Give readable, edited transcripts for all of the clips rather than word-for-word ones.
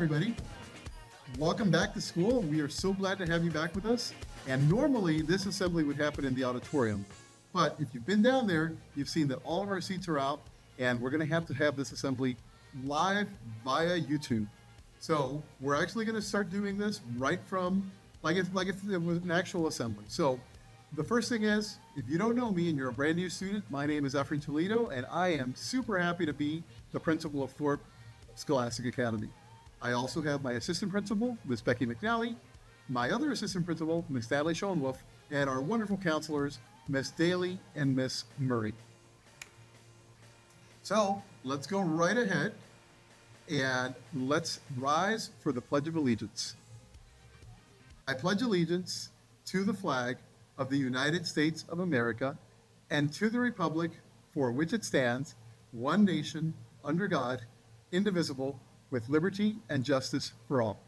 everybody. Welcome back to school. We are so glad to have you back with us. And normally this assembly would happen in the auditorium. But if you've been down there, you've seen that all of our seats are out and we're going to have this assembly live via YouTube. So we're actually going to start doing this right from like if it was an actual assembly. So the first thing is, if you don't know me and you're a brand new student, my name is Efrain Toledo and I am super happy to be the principal of Thorp Scholastic Academy. I also have my assistant principal, Ms. Becky McNally, my other assistant principal, Ms. Natalie Schoenwolf, and our wonderful counselors, Ms. Daly and Ms. Murray. So let's go right ahead and let's rise for the Pledge of Allegiance. I pledge allegiance to the flag of the United States of America and to the republic for which it stands, one nation, under God, indivisible, with liberty and justice for all.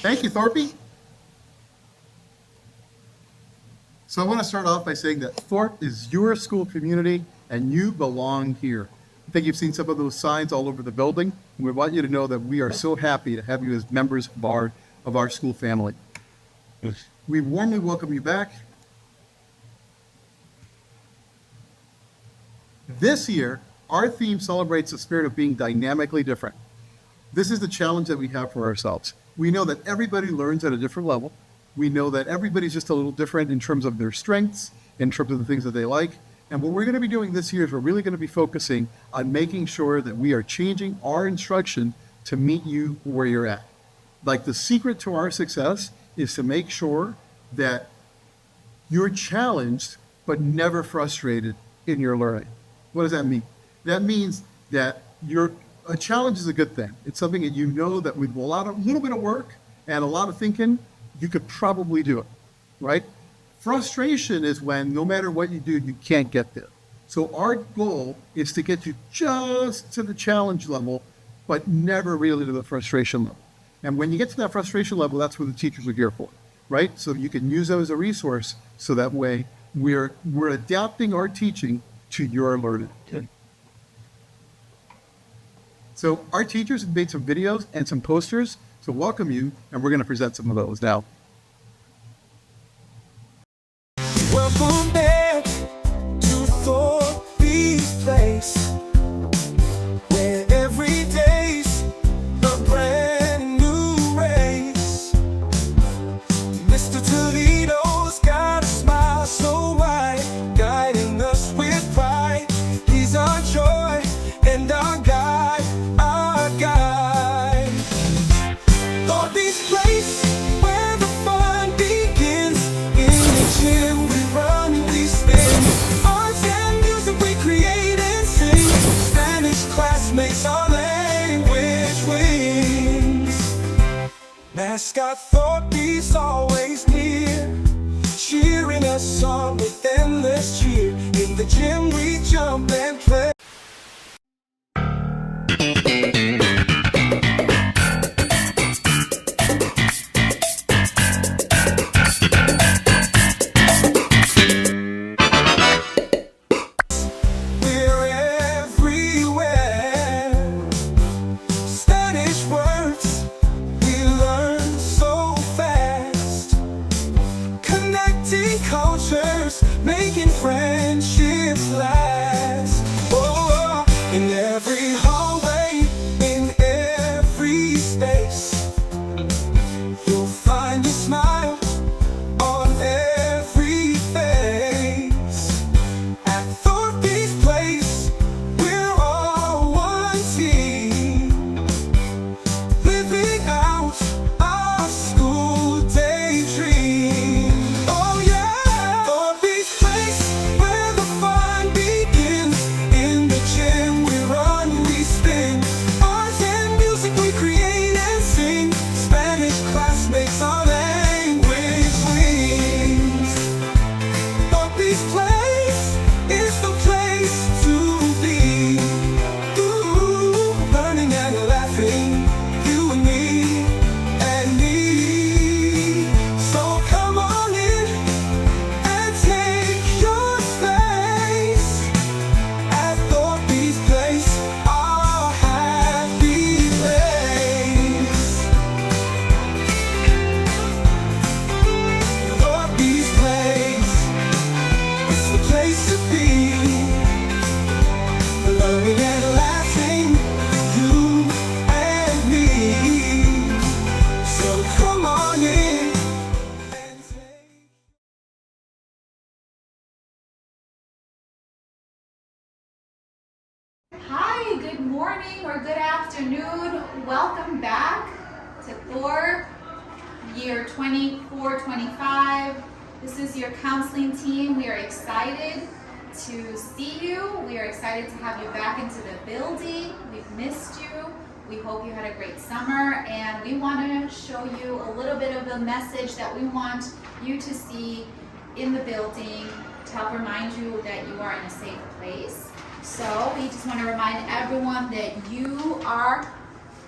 Thank you, Thorpe. So I want to start off by saying that Thorp is your school community and you belong here. I think you've seen some of those signs all over the building. We want you to know that we are so happy to have you as members of our school family. We warmly welcome you back. This year, our theme celebrates the spirit of being dynamically different. This is the challenge that we have for ourselves. We know that everybody learns at a different level. We know that everybody's just a little different in terms of their strengths, in terms of the things that they like. And what we're going to be doing this year is we're really going to be focusing on making sure that we are changing our instruction to meet you where you're at. Like the secret to our success is to make sure that you're challenged but never frustrated in your learning. What does that mean? That means that a challenge is a good thing. It's something that you know that with a little bit of work and a lot of thinking, you could probably do it, right? Frustration is when no matter what you do, you can't get there. So our goal is to get you just to the challenge level, but never really to the frustration level. And when you get to that frustration level, that's what the teachers are here for, right? So you can use them as a resource so that way we're adapting our teaching to your learning. So our teachers have made some videos and some posters to welcome you, and we're going to present some of those now. Welcome back to Thorp place. got Thorp always near, cheering us on with endless cheer. In the gym we jump and play. We're everywhere. Spanish words we learn so fast, connecting cultures, making friendships last. Oh, in every hallway, in every space, you'll find a smile on every face. At Thorpe's place, we're all one team, living out our school daydream. Oh yeah, Thorpe's place, where the fun begins. In the gym we run, we spin, art and music we create and sing. Spanish class makes our language wings. Thorpe's place is the place to be. Ooh, learning and laughing, you and me and me. So come on in and take your space at Thorpe's place, our happy place. Thorpe's place, it's the place to be. Learning and laughing, you and me. So come on in and take. Hi, good morning or good afternoon. Welcome back to Thorp, year 24-25. This is your counseling team. We are excited to see you. We are excited to have you back into the building. We've missed you. We hope you had a great summer, and we want to show you a little bit of the message that we want you to see in the building to help remind you that you are in a safe place. So we just want to remind everyone that you are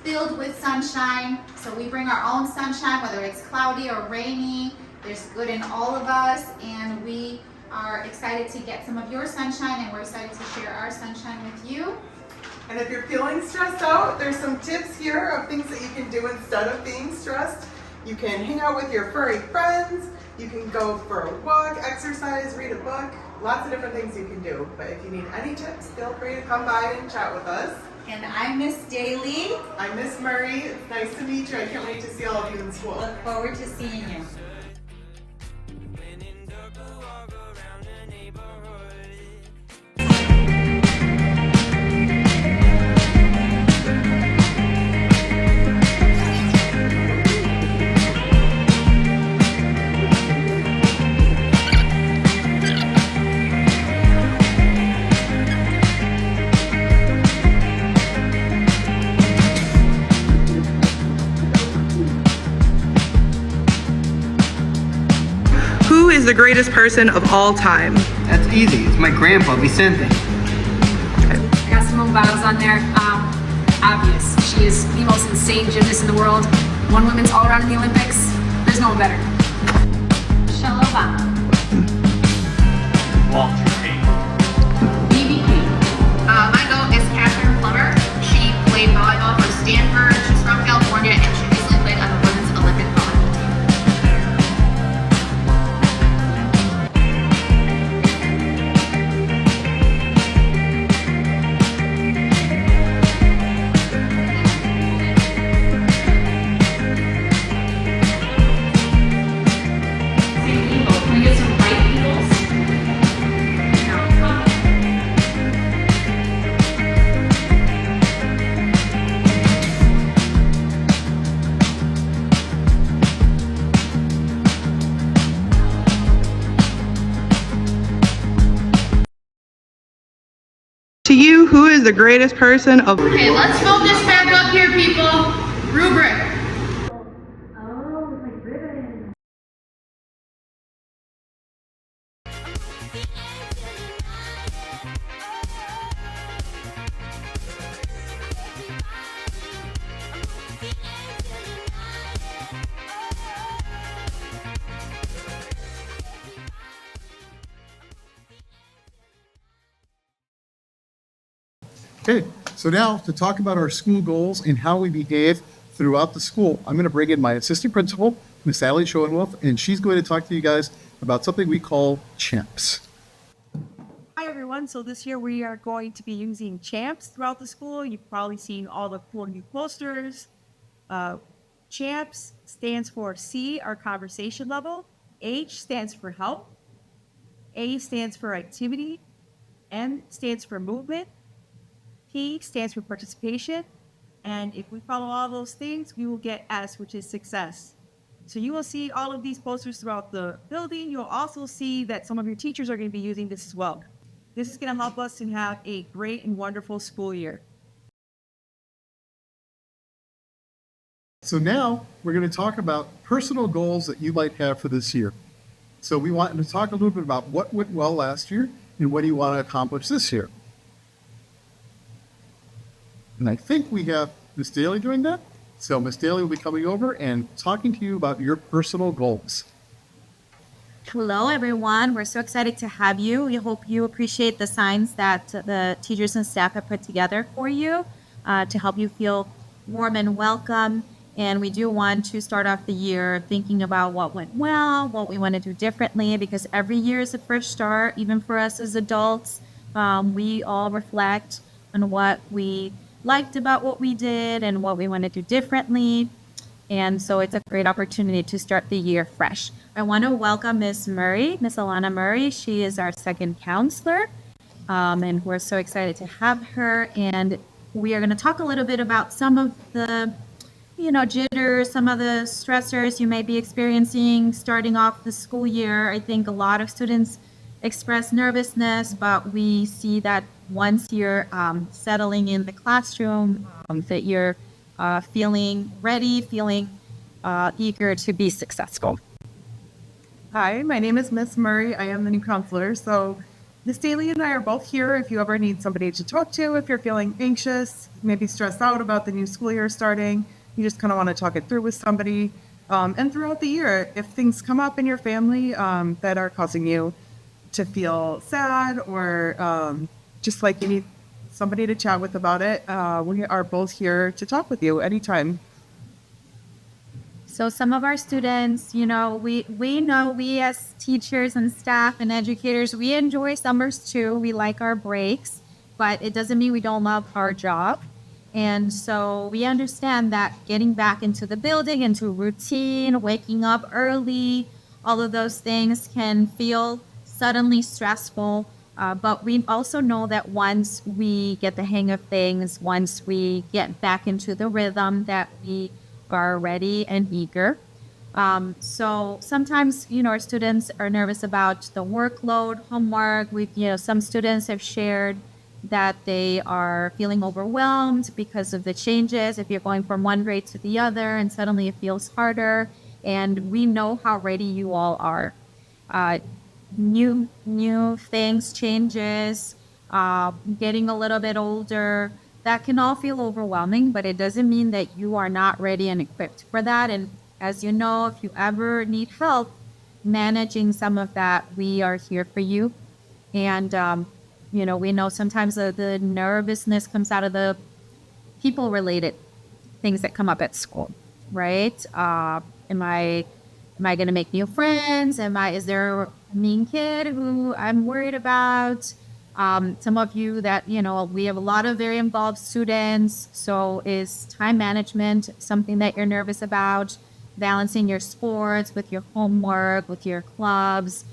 filled with sunshine. So we bring our own sunshine, whether it's cloudy or rainy. There's good in all of us, and we are excited to get some of your sunshine, and we're excited to share our sunshine with you. And if you're feeling stressed out, there's some tips here of things that you can do instead of being stressed. You can hang out with your furry friends, you can go for a walk, exercise, read a book, lots of different things you can do. But if you need any tips, feel free to come by and chat with us. And I'm Miss Daly. I'm Miss Murray. It's nice to meet you. I can't wait to see all of you in school. Look forward to seeing you. Who is the greatest person of all time? That's easy. It's my grandpa, Vicente. Got Simone Biles on there. Obvious. She is the most insane gymnast in the world. Won women's all around in the Olympics. There's no one better. Michelle Obama. Walter Payton. BB King. My goat is Catherine Plummer. She played volleyball for Stanford. She's from California, and she recently played on the women's Olympic volleyball team. Can we get some right eagles? To you, who is the greatest person of Okay, let's fill this back up here, people. Rubric. Oh, Okay, so now to talk about our school goals and how we behave throughout the school, I'm going to bring in my assistant principal, Miss Sally Schoenwolf, and she's going to talk to you guys about something we call CHAMPS. Hi everyone, so this year we are going to be using CHAMPS throughout the school. You've probably seen all the cool new posters. CHAMPS stands for C, our conversation level. H stands for help. A stands for activity. M stands for movement. P stands for participation. And if we follow all those things, we will get S, which is success. So you will see all of these posters throughout the building. You'll also see that some of your teachers are going to be using this as well. This is going to help us to have a great and wonderful school year. So now we're going to talk about personal goals that you might have for this year. So we want to talk a little bit about what went well last year and what do you want to accomplish this year. And I think we have Miss Daly doing that. So Miss Daly will be coming over and talking to you about your personal goals. Hello, everyone. We're so excited to have you. We hope you appreciate the signs that the teachers and staff have put together for you to help you feel warm and welcome. And we do want to start off the year thinking about what went well, what we want to do differently, because every year is a fresh start, even for us as adults. We all reflect on what we liked about what we did and what we want to do differently. And so it's a great opportunity to start the year fresh. I want to welcome Miss Murray, Miss Alana Murray. She is our second counselor, and we're so excited to have her. And we are going to talk a little bit about some of the, jitters, some of the stressors you may be experiencing starting off the school year. I think a lot of students express nervousness, but we see that once you're settling in the classroom, that you're feeling ready, feeling eager to be successful. Hi, my name is Miss Murray. I am the new counselor. So Miss Daly and I are both here if you ever need somebody to talk to, if you're feeling anxious, maybe stressed out about the new school year starting, you just kind of want to talk it through with somebody. And throughout the year, if things come up in your family that are causing you to feel sad or just like you need somebody to chat with about it, we are both here to talk with you anytime. So some of our students, we know we as teachers and staff and educators, we enjoy summers too. We like our breaks, but it doesn't mean we don't love our job. And so we understand that getting back into the building, into routine, waking up early, all of those things can feel suddenly stressful. But we also know that once we get the hang of things, once we get back into the rhythm, that we are ready and eager. So sometimes, our students are nervous about the workload, homework. Some students have shared that they are feeling overwhelmed because of the changes. If you're going from one grade to the other and suddenly it feels harder, and we know how ready you all are. New things, changes, getting a little bit older, that can all feel overwhelming, but it doesn't mean that you are not ready and equipped for that. And as you know, if you ever need help managing some of that, we are here for you. And, we know sometimes the nervousness comes out of the people-related things that come up at school, right? Am I going to make new friends? Is there a mean kid who I'm worried about? Some of you that, we have a lot of very involved students. So is time management something that you're nervous about? Balancing your sports with your homework, with your clubs,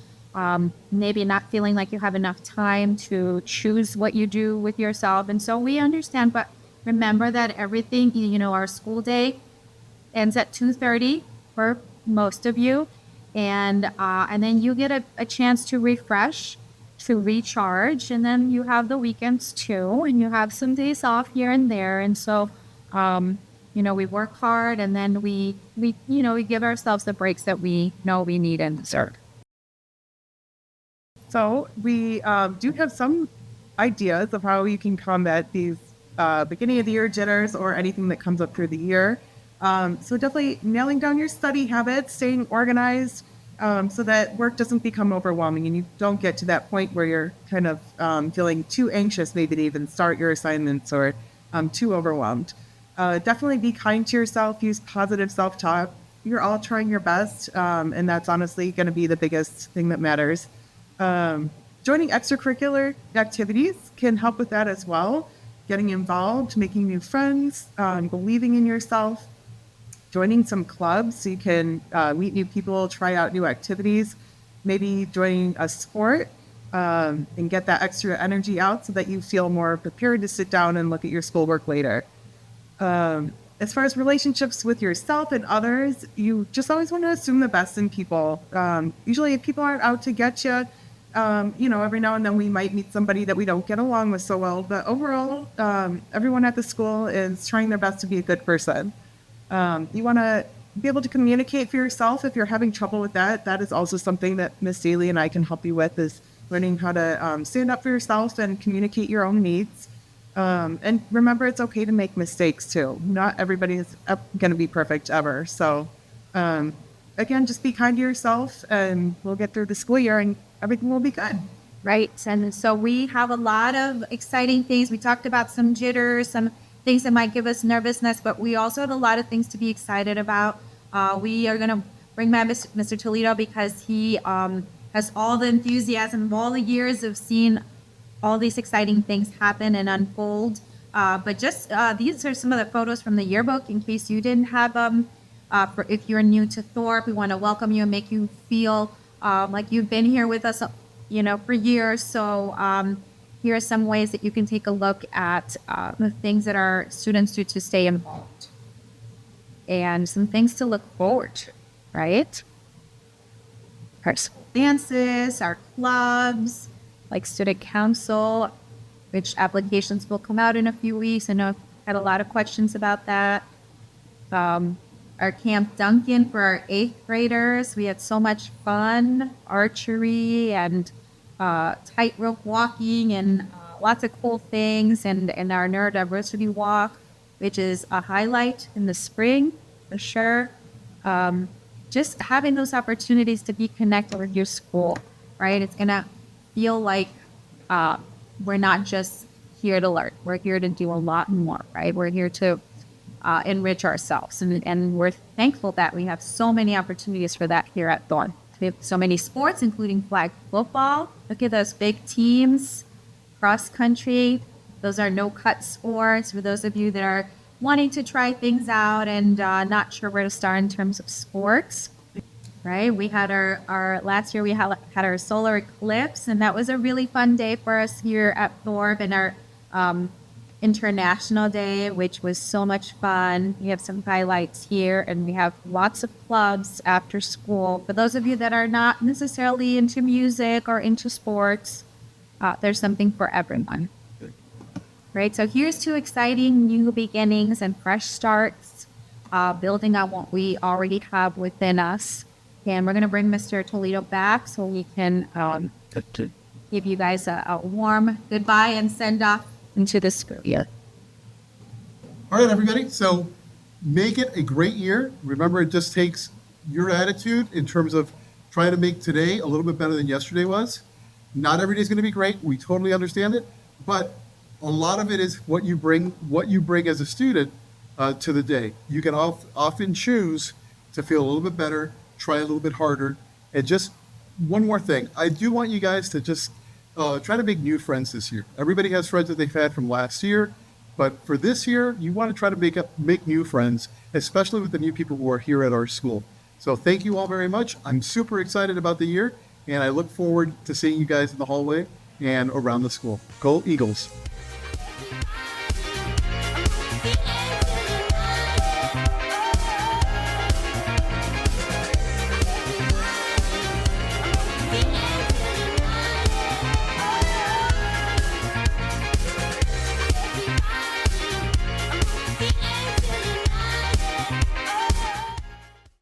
maybe not feeling like you have enough time to choose what you do with yourself. And so we understand, but remember that everything, our school day ends at 2:30 for most of you. And then you get a chance to refresh, to recharge, and then you have the weekends too, and you have some days off here and there. And so, we work hard, and then we give ourselves the breaks that we know we need and deserve. So we do have some ideas of how you can combat these beginning of the year jitters or anything that comes up through the year. So definitely nailing down your study habits, staying organized, so that work doesn't become overwhelming and you don't get to that point where you're kind of feeling too anxious maybe to even start your assignments or too overwhelmed. Definitely be kind to yourself, use positive self-talk. You're all trying your best, and that's honestly going to be the biggest thing that matters. Joining extracurricular activities can help with that as well. Getting involved, making new friends, believing in yourself, joining some clubs so you can meet new people, try out new activities, maybe joining a sport and get that extra energy out so that you feel more prepared to sit down and look at your schoolwork later. As far as relationships with yourself and others, you just always want to assume the best in people. Usually if people aren't out to get you, every now and then we might meet somebody that we don't get along with so well. But overall, everyone at the school is trying their best to be a good person. You want to be able to communicate for yourself. If you're having trouble with that, that is also something that Miss Daly and I can help you with, is learning how to stand up for yourself and communicate your own needs. And remember, it's okay to make mistakes too. Not everybody is going to be perfect ever. So, again, just be kind to yourself and we'll get through the school year and everything will be good. Right. And so we have a lot of exciting things. We talked about some jitters, some things that might give us nervousness, but we also have a lot of things to be excited about. We are going to bring back Mr. Toledo because he has all the enthusiasm, all the years of seeing all these exciting things happen and unfold. But just these are some of the photos from the yearbook in case you didn't have them. If you're new to Thorp, we want to welcome you and make you feel like you've been here with us, for years. So here are some ways that you can take a look at the things that our students do to stay involved and some things to look forward to, right? Our school dances, our clubs, like student council, which applications will come out in a few weeks. I know I've had a lot of questions about that. Our Camp Duncan for our 8th graders. We had so much fun, archery and tightrope walking and lots of cool things. And our neurodiversity walk, which is a highlight in the spring, for sure. Just having those opportunities to be connected with your school, right? It's going to feel like we're not just here to learn. We're here to do a lot more, right? We're here to enrich ourselves. And we're thankful that we have so many opportunities for that here at Thorp. We have so many sports, including flag football. Look at those big teams, cross country. Those are no-cut sports for those of you that are wanting to try things out and not sure where to start in terms of sports. Right, we had our last year we had our solar eclipse, and that was a really fun day for us here at Thorp, and our International Day, which was so much fun. We have some highlights here, and we have lots of clubs after school. For those of you that are not necessarily into music or into sports, there's something for everyone. Right, so here's 2 exciting new beginnings and fresh starts, building on what we already have within us. And we're going to bring Mr. Toledo back so we can give you guys a warm goodbye and send off into the school year. All right, everybody. So make it a great year. Remember, it just takes your attitude in terms of trying to make today a little bit better than yesterday was. Not every day is going to be great. We totally understand it. But a lot of it is what you bring as a student to the day. You can often choose to feel a little bit better, try a little bit harder. And just one more thing, I do want you guys to just try to make new friends this year. Everybody has friends that they've had from last year, but for this year, you want to try to make new friends, especially with the new people who are here at our school. So thank you all very much. I'm super excited about the year, and I look forward to seeing you guys in the hallway and around the school. Go Eagles!